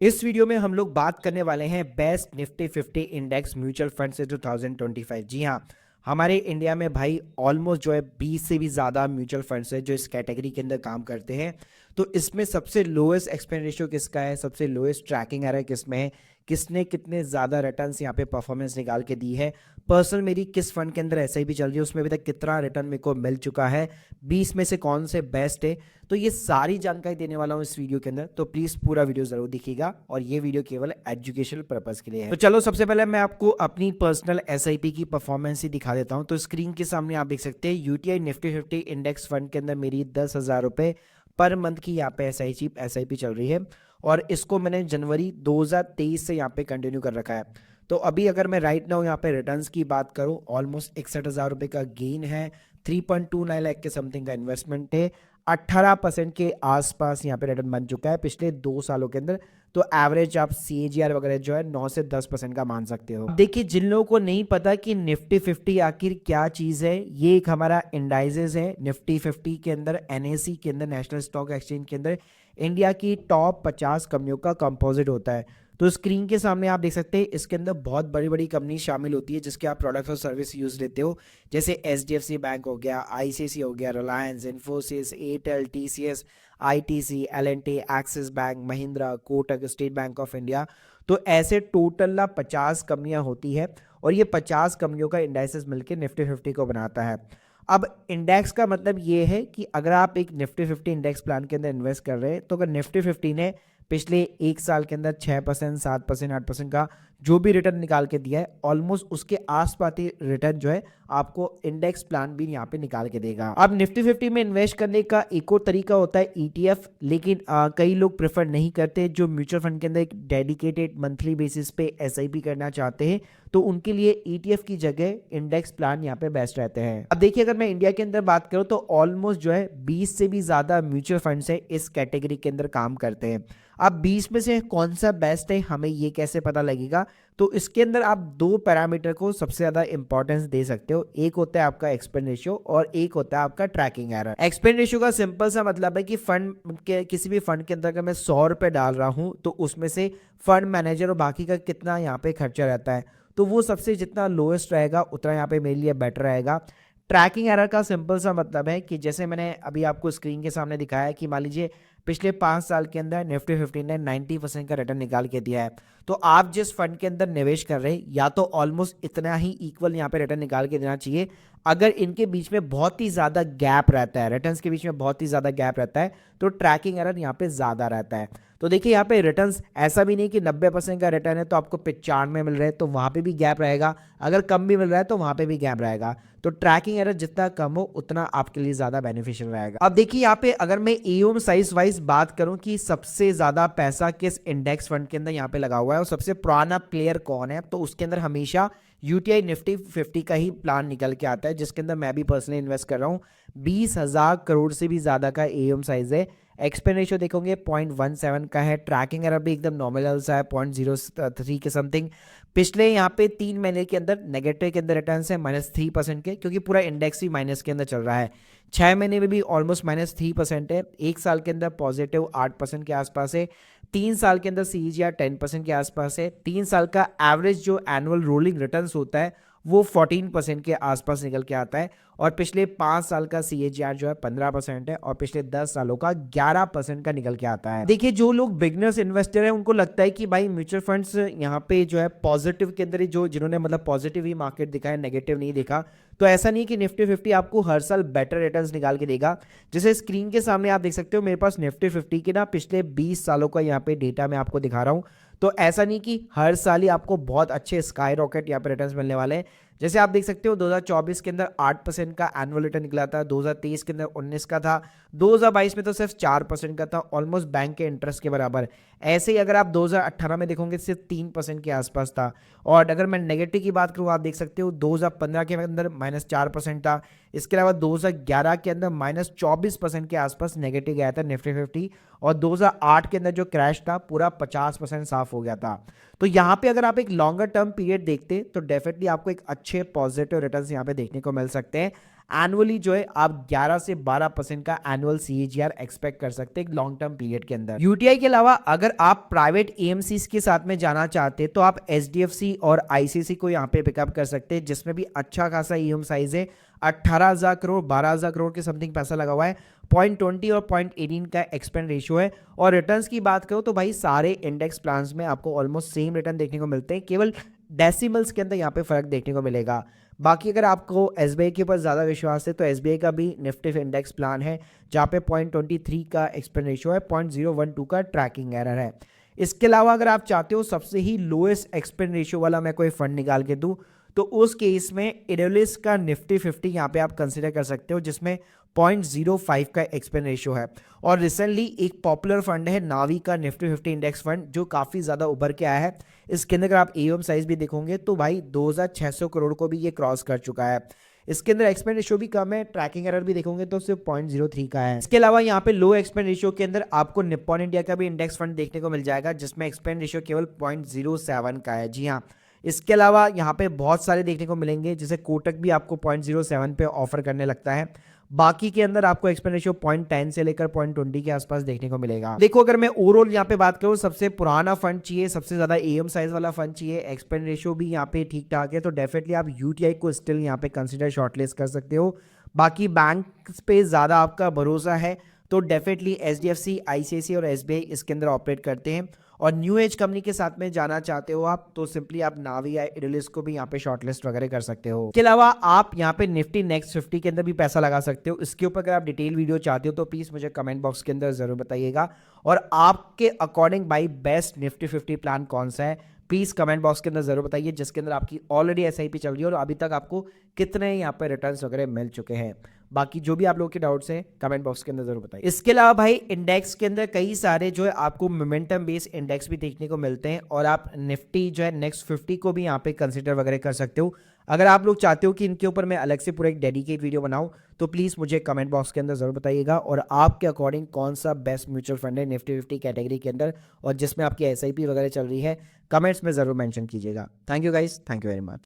इस वीडियो में हम लोग बात करने वाले हैं best Nifty 50 index mutual fund से 2025। जी हाँ, हमारे इंडिया में भाई ऑलमोस्ट जो है 20 से भी ज़्यादा म्यूचुअल फंड्स है जो इस कैटेगरी के अंदर काम करते हैं। तो इसमें सबसे लोएस्ट एक्सपेंस रेशियो किसका है, सबसे लोएस्ट ट्रैकिंग एरर किसमें है, किसने कितने ज़्यादा रिटर्न्स यहाँ पे परफॉर्मेंस निकाल के दी है, पर्सनल मेरी किस फंड के अंदर एसआईपी चल रही है उसमें अभी तक कितना रिटर्न मेरे को मिल चुका है, 20 में से कौन से बेस्ट है। तो ये सारी जानकारी देने वाला हूँ इस वीडियो के अंदर, तो प्लीज पूरा वीडियो जरूर देखिएगा और ये वीडियो केवल एजुकेशनल पर्पस के लिए है। तो चलो सबसे पहले मैं आपको अपनी पर्सनल एसआईपी की परफॉर्मेंस ही दिखा देता हूँ। तो स्क्रीन के सामने आप देख सकते हैं यूटीआई निफ्टी 50 इंडेक्स फंड के अंदर मेरी 10,000 रुपए पर मंथ की यहाँ पे एसआईपी चल रही है और इसको मैंने जनवरी 2023 से यहाँ पे कंटिन्यू कर रखा है। तो अभी अगर मैं राइट नाउ यहाँ पे रिटर्न्स की बात करूँ, ऑलमोस्ट 61,000 रुपए का गेन है, 3.29 लाख के समथिंग का इन्वेस्टमेंट है, 18% के आसपास यहाँ पे रिटर्न बन चुका है पिछले 2 सालों के अंदर। तो एवरेज आप सीएजीआर वगैरह जो है 9 से 10% का मान सकते हो। देखिए, जिन लोगों को नहीं पता कि निफ्टी 50 आखिर क्या चीज़ है, ये एक हमारा इंडाइजेस है। निफ्टी 50 के अंदर एनएसई के अंदर, नेशनल स्टॉक एक्सचेंज के अंदर इंडिया की टॉप 50 कंपनियों का कंपोजिट होता है। तो स्क्रीन के सामने आप देख सकते हैं इसके अंदर बहुत बड़ी बड़ी कंपनी शामिल होती है जिसके आप प्रोडक्ट्स और सर्विस यूज लेते हो, जैसे एचडीएफसी बैंक हो गया, आईसीआईसी हो गया, Reliance, Infosys, Airtel, TCS, ITC, LNT, Axis bank, Mahindra, Kotak, state bank of India. तो ऐसे टोटल ना 50 कंपनियां होती है और ये 50 कंपनियों का इंडेक्सेस मिलकर निफ्टी 50 को बनाता है। अब इंडेक्स का मतलब ये है कि अगर आप एक निफ्टी 50 इंडेक्स प्लान के अंदर इन्वेस्ट कर रहे हैं तो अगर निफ्टी 50 ने पिछले 1 साल के अंदर 6%, 7%, 8% का जो भी रिटर्न निकाल के दिया है, ऑलमोस्ट उसके आसपास ही रिटर्न जो है आपको इंडेक्स प्लान भी यहाँ पे निकाल के देगा। अब निफ्टी 50 में इन्वेस्ट करने का एक और तरीका होता है ईटीएफ, लेकिन कई लोग प्रेफर नहीं करते। जो म्यूचुअल फंड के अंदर एक डेडिकेटेड मंथली बेसिस पे एसआईपी करना चाहते हैं तो उनके लिए ईटीएफ की जगह इंडेक्स प्लान यहाँ पे बेस्ट रहते हैं। अब देखिए, अगर मैं इंडिया के अंदर बात करूँ तो ऑलमोस्ट जो है 20 से भी ज्यादा म्यूचुअल फंड्स है इस कैटेगरी के अंदर काम करते हैं। अब 20 में से कौन सा बेस्ट है हमें ये कैसे पता लगेगा, तो इसके अंदर आप दो पैरामीटर को सबसे ज्यादा इंपॉर्टेंस दे सकते हो। एक होता है आपका एक्सपेंस रेशियो और एक होता है आपका ट्रैकिंग एरर। एक्सपेंस रेशियो का सिंपल सा मतलब है कि फंड के किसी भी फंड के अंदर अगर मैं 100 रुपए डाल रहा हूं तो उसमें से फंड मैनेजर और बाकी का कितना यहाँ पे खर्चा रहता है, तो वो सबसे जितना लोएस्ट रहेगा उतना यहाँ पे मेरे लिए बेटर रहेगा। ट्रैकिंग एरर का सिंपल सा मतलब है कि जैसे मैंने अभी आपको स्क्रीन के सामने दिखाया है कि मान लीजिए पिछले 5 साल के अंदर निफ्टी 50 ने 90% का रिटर्न निकाल के दिया है, तो आप जिस फंड के अंदर निवेश कर रहे हैं या तो ऑलमोस्ट इतना ही इक्वल यहाँ पे रिटर्न निकाल के देना चाहिए। अगर इनके बीच में बहुत ही ज्यादा गैप रहता है, रिटर्न्स के बीच में बहुत ही ज्यादा गैप रहता है, तो ट्रैकिंग एरर यहाँ पे ज्यादा रहता है। तो देखिए, यहाँ पे रिटर्न्स ऐसा भी नहीं कि 90% का रिटर्न है तो आपको 95 मिल रहा है तो वहां पे भी गैप रहेगा, अगर कम भी मिल रहा है तो वहां पे भी गैप रहेगा। तो ट्रैकिंग एरर जितना कम हो उतना आपके लिए ज्यादा बेनिफिशियल रहेगा। अब देखिए, यहाँ पे अगर मैं एओएम साइज वाइज बात करूं कि सबसे ज्यादा पैसा किस इंडेक्स फंड के अंदर यहाँ पे लगा हुआ है और सबसे पुराना प्लेयर कौन है, तो उसके अंदर हमेशा यूटीआई निफ्टी 50 का ही प्लान निकल के आता है, जिसके अंदर मैं भी पर्सनली इन्वेस्ट कर रहा हूँ। 20,000 करोड़ से भी ज्यादा का एओएम साइज है। एक्सपेंस रेशियो देखोगे 0.17 का है। ट्रैकिंग एरर भी एकदम नॉमिनल सा है, 0.03 के समथिंग। पिछले यहाँ पे 3 महीने के अंदर नेगेटिव के अंदर रिटर्न है -3% के, क्योंकि पूरा इंडेक्स भी माइनस के अंदर चल रहा है। 6 महीने में भी ऑलमोस्ट -3% है। 1 साल के अंदर पॉजिटिव 8% के आसपास है। 3 साल के अंदर सीजीआर 10% के आसपास है। 3 साल का एवरेज जो एनुअल रोलिंग रिटर्न होता है वो 14% के आसपास निकल के आता है और पिछले 5 साल का सीएजीआर जो है 15% है और पिछले 10 सालों का 11% का निकल के आता है। देखिए, जो लोग बिगनर्स इन्वेस्टर हैं उनको लगता है कि भाई म्यूचुअल फंड्स यहाँ पे जो है पॉजिटिव के अंदर ही, जो जिन्होंने मतलब पॉजिटिव ही मार्केट दिखा है, नेगेटिव नहीं देखा, तो ऐसा नहीं कि निफ्टी 50 आपको हर साल बेटर रिटर्न्स निकाल के देगा। जैसे स्क्रीन के सामने आप देख सकते हो मेरे पास निफ्टी 50 के ना पिछले 20 सालों का यहाँ पे डेटा मैं आपको दिखा रहा हूँ। तो ऐसा नहीं कि हर साल ही आपको बहुत अच्छे स्काई रॉकेट यहाँ पे रिटर्न्स मिलने वाले हैं। जैसे आप देख सकते हो 2024 के अंदर 8% का एनुअल रिटर्न निकला था, 2023 के अंदर 19 का था, 2022 में तो सिर्फ 4% का था, ऑलमोस्ट बैंक के इंटरेस्ट के बराबर। ऐसे ही अगर आप 2018 में देखोगे सिर्फ 3% के आसपास था। और अगर मैं नेगेटिव की बात करूँ, आप देख सकते हो 2015 के अंदर -4% था। इसके अलावा 2011 के अंदर -24% के आसपास नेगेटिव गया था निफ्टी 50 और 2008 के अंदर जो क्रैश था पूरा 50% साफ हो गया था। तो यहाँ पे अगर आप एक लॉन्गर टर्म पीरियड देखते तो डेफिनेटली आपको एक अच्छे पॉजिटिव रिटर्न्स यहाँ पे देखने को मिल सकते हैं। एनुअली जो है आप 11 से 12% का एनुअल CAGR एक्सपेक्ट कर सकते हैं लॉन्ग टर्म पीरियड के अंदर। यूटीआई के अलावा अगर आप प्राइवेट AMCs के साथ में जाना चाहते हैं तो आप HDFC और ICICI को यहाँ पे पिकअप कर सकते हैं, जिसमें भी अच्छा खासा EM साइज है। 18,000 करोड़ 12,000 करोड़ के समथिंग पैसा लगा हुआ है। 0.20 और 0.18 का एक्सपेंड रेशियो है। और रिटर्न्स की बात करो तो भाई सारे इंडेक्स प्लान्स में आपको ऑलमोस्ट सेम रिटर्न देखने को मिलते हैं, केवल डेसिमल्स के अंदर यहाँ पे फर्क देखने को मिलेगा। बाकी अगर आपको SBI के ऊपर ज़्यादा विश्वास है तो SBI का भी निफ्टी इंडेक्स प्लान है, जहाँ पे 0.23 का एक्सपेंड रेशियो है, 0.012 का ट्रैकिंग एरर है। इसके अलावा अगर आप चाहते हो सबसे ही लोएस्ट एक्सपेंड रेशियो वाला मैं कोई फंड निकाल के दूं तो उस केस में इडोलिस का निफ्टी 50 यहाँ पे आप कंसिडर कर सकते हो, जिसमें 0.05 का एक्सपेंड रेशियो है। और रिसेंटली एक पॉपुलर फंड है नावी का निफ्टी 50 इंडेक्स फंड, जो काफ़ी ज़्यादा उभर के आया है। इसके अंदर अगर आप AUM साइज भी देखोगे तो भाई 2600 करोड़ को भी ये क्रॉस कर चुका है। इसके अंदर एक्सपेंड रेशियो भी कम है, ट्रैकिंग एरर भी देखोगे तो सिर्फ 0.03 का है। इसके अलावा यहाँ पे लो एक्सपेंड रेशियो के अंदर आपको निप्पॉन इंडिया का भी इंडेक्स फंड देखने को मिल जाएगा, जिसमें एक्सपेंड रेशियो केवल 0.07 का है। जी हाँ, इसके अलावा यहाँ पे बहुत सारे देखने को मिलेंगे, जैसे कोटक भी आपको 0.07 पे ऑफर करने लगता है। बाकी के अंदर आपको एक्सपेंड रेशियो 0.10 से लेकर 0.20 के आसपास देखने को मिलेगा। देखो अगर मैं ओवरऑल यहाँ पे बात करूँ, सबसे पुराना फंड चाहिए, सबसे ज्यादा AUM साइज वाला फंड चाहिए, एक्सपेंड रेशियो भी यहाँ पे ठीक ठाक है, तो डेफिनेटली आप UTI को स्टिल यहाँ पे कंसिडर शॉर्टलिस्ट कर सकते हो। बाकी बैंक पे ज्यादा आपका भरोसा है तो डेफिनेटली HDFC, ICICI और SBI इसके अंदर ऑपरेट करते हैं। और न्यू एज कंपनी के साथ में जाना चाहते हो आप तो सिंपली आप नावी या इडोलिस को भी यहाँ पे शॉर्टलिस्ट वगैरह कर सकते हो। इसके अलावा आप यहाँ पे निफ्टी नेक्स्ट 50 के अंदर भी पैसा लगा सकते हो। इसके ऊपर अगर आप डिटेल वीडियो चाहते हो तो प्लीज मुझे कमेंट बॉक्स के अंदर जरूर बताइएगा। और आपके अकॉर्डिंग भाई बेस्ट निफ्टी 50 प्लान कौन सा है प्लीज कमेंट बॉक्स के अंदर जरूर बताइए, जिसके अंदर आपकी ऑलरेडी SIP चल रही है और अभी तक आपको कितने यहाँ पे रिटर्न्स वगैरह मिल चुके हैं। बाकी जो भी आप लोगों के डाउट्स हैं कमेंट बॉक्स के अंदर जरूर बताइए। इसके अलावा भाई इंडेक्स के अंदर कई सारे जो है आपको मोमेंटम बेस्ड इंडेक्स भी देखने को मिलते हैं और आप निफ्टी जो है नेक्स्ट 50 को भी यहाँ पे कंसिडर वगैरह कर सकते हो। अगर आप लोग चाहते हो कि इनके ऊपर मैं अलग से पूरा एक डेडिकेट वीडियो बनाऊं तो प्लीज मुझे कमेंट बॉक्स के अंदर जरूर बताइएगा। और आपके अकॉर्डिंग कौन सा बेस्ट म्यूचुअल फंड है निफ्टी 50 कैटेगरी के अंदर और जिसमें आपकी SIP वगैरह चल रही है, कमेंट्स में जरूर मेंशन कीजिएगा। Thank you guys, thank you very much.